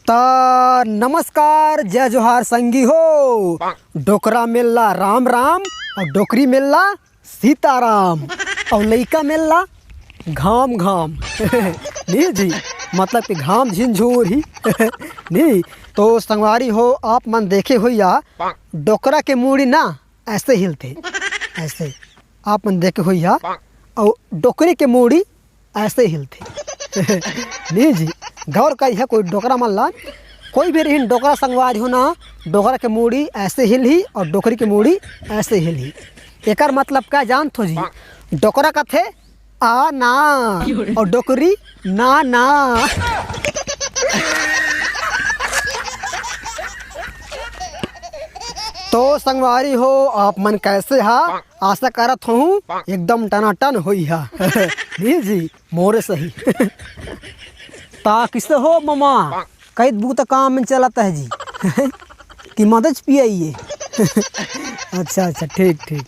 नमस्कार जय जोहार संगी हो। डोकरा मिलला राम राम और डोकरी मिलला सीताराम और लइका मिलला घाम घाम नहीं जी, मतलब कि घाम झिंझूर ही नहीं। तो संगवारी हो, आप मन देखे हो या डोकरा के मूड़ी ना ऐसे हिलते, ऐसे आप मन देखे हो या, और डोकरी के मूड़ी ऐसे हिलते नहीं जी। गौर करी है कोई डोकरा मल्ला कोई भी रही डोकरा संगवारी हो ना, डोकरा के मूड़ी ऐसे हिलही और डोकरी के मूड़ी ऐसे हिलही। एकर मतलब क्या जानत हो जी? डोकरा का थे आ ना और डोकरी ना ना। तो संगवारी हो, आप मन कैसे हा? आशा करत हूँ एकदम टनाटन होई हा नहीं जी, मोरे सही ता किसे हो मामा? कई बूता काम में चलाता है जी कि मदद पियाइए अच्छा ठीक ठीक।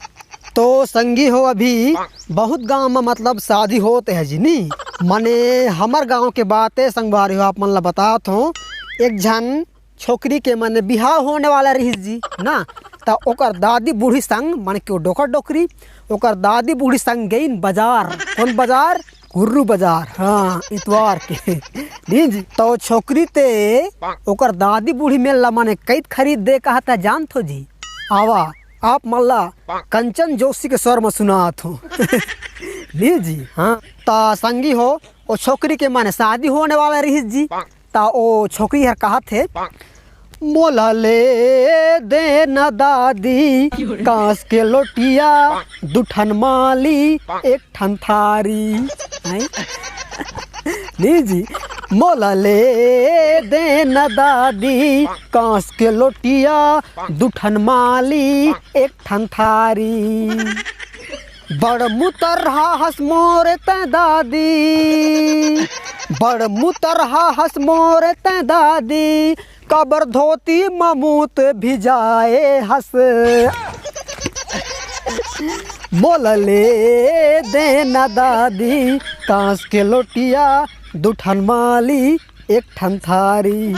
तो संगी हो, अभी बहुत गांव में मतलब शादी होते है जी नहीं, माने हमार गांव के बातें संगवारी हो आप मन ला बतात हूँ। एक झन छोकरी के माने बिहार होने वाला रही जी ना, तो ओकर दादी बूढ़ी संग माने कि डोकर डोकरी ओकर दादी बूढ़ी संग गई बाजार। कौन बाजार? गुर्रू बाजार, हाँ इतवार के नहीं जी। तो छोकरी ते ओकर दादी बूढ़ी मेला माने कई खरीद दे कहता जानत हो जी। आवा आप मल्ला कंचन जोशी के स्वर में सुनात हो नहीं जी। हाँ ता संगी हो, वो छोकरी के माने शादी होने वाला रही जी। ता ओ छोकरी हर कहा थे, मोला ले दे न दादी कांस के लोटिया दुठन माली एक ठन थारी नहीं जी। मोला ले दे न दादी कांस के लोटिया दुठन माली एक ठन थारी। बड़ मुतरहा हस मोरे तै दादी, बड़ मुतरहा हस मोरे तै दादी, कबर धोती ममूत भिजाए हस। मोल ले दे न दादी कांस के लोटिया दुठन माली एक ठन थारी।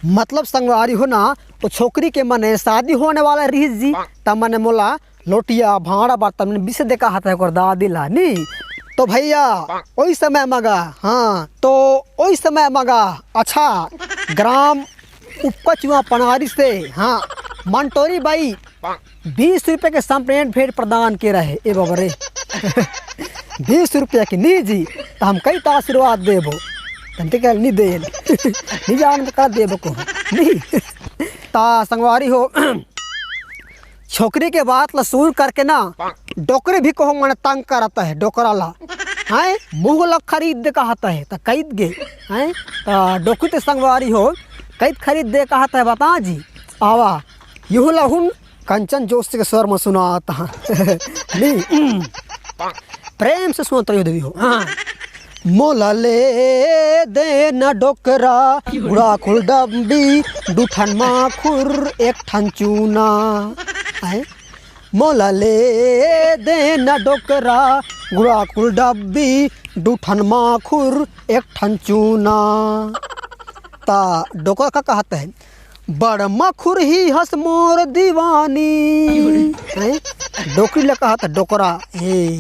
मतलब संगवारी हो ना, वो छोकरी के मने शादी होने वाला रही जी, तब मने मोला लोटिया भाड़ा बर्तन विषय देखा हाथ है दादी ला नहीं। तो भैया वही समय मगा, हाँ तो वही समय मगा अच्छा ग्राम उपचुआ पनारी से, हाँ मंटोरी बाई 20 रुपये के संप्रेण भेंट प्रदान के रहे ए बबरे 20 रुपये की नहीं जी। तो हम कई तो आशीर्वाद देबो तंते कल नहीं दे नहीं जान कर देबो को नहीं ता संगवारी हो। छोकरी के बात ला सुन करके ना डोकरे भी कहो मन तंग करता है डोकरा ला हैं, मुँह ला खरीद दे कहता है तो कैद गे हैं। डोकरी ते संगवारी हो कैद खरीद दे कहता है बता जी। आवा यूँ लहुन कंचन जोशी के स्वर में सुनाता नहीं प्रेम से सुनता हो देवी हो। हाँ मोला ले दे न डोकरा गुड़ा खुल डब्बी दुठन माखुर एक ठन चूना है। मोला ले दे न डोकरा गुड़ा खुल डब्बी दुठन माखुर एक ठन चूना। ता डोकरा का कहते हैं, बड़ मखुर ही हंस मोर दीवानी डोकरी ले कहा था डोकरा हे,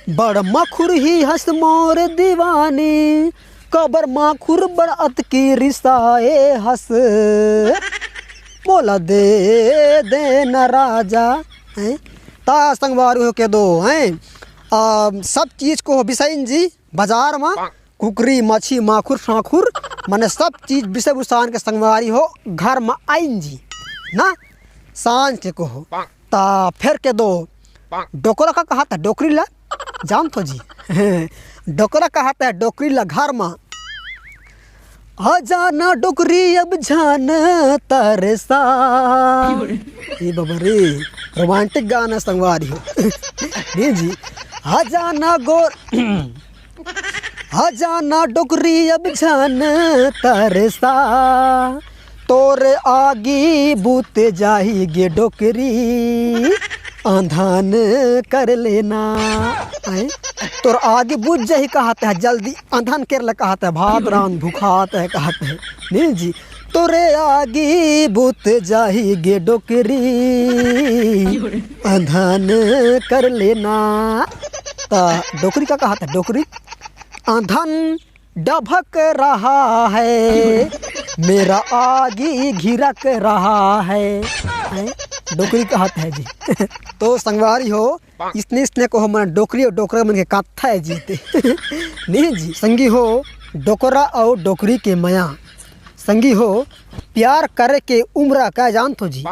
बड़ मखुर ही हंस मोर दीवानी, कबर माखुर बड़ अत की रिसाए हंस। बोला दे दे न राजा हैं। ता संगवार हो के दो हैं सब चीज को बिसाइन जी बाजार में, कुकरी मच्छी माखुर साखुर मने सब चीज विषय भूषण के संगवारी हो घर में आइन जी ना सांझ के को हो। ता फिर के दो डोकरा का कहा था डोकरी ला जान तो जी डोकरा कहा था डोकरी ला घर में, आ जाना डोकरी अब जान तरसा। ये बाबा रे रोमांटिक गाना संगवारी हो नहीं जी। आ जाना गोर हजाना डोकरी अब जान तरसा, तोरे आगी बूते जाएगी डोकरी आंधन कर लेना। आए तोर आगे बुझ जाही कहते हैं, जल्दी आंधन कर ले कहते हैं, भात रान भूखाते है कहते हैं। नहीं जी, तोरे आगे बुत जाही गे डोकरी, आंधन कर लेना। ता डोकरी का कहता है, डोकरी आंधन डभक रहा है, मेरा आगे घिरक रहा है। डोकरी कहता है जी। तो संगवारी हो, इसने को हमारा डोकरी और डोकरा मन के कथा है जीते। नहीं जी संगी हो, डोकरा और डोकरी के माया संगी हो। प्यार करे के उम्र का जान तो जी,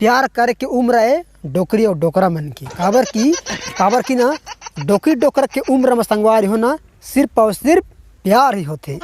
प्यार करे के उम्र है डोकरी और डोकरा मन की। काबर की ना डोकरी डोकरा के उम्र में संगवारी हो ना, सिर्फ और सिर्फ प्यार ही होते।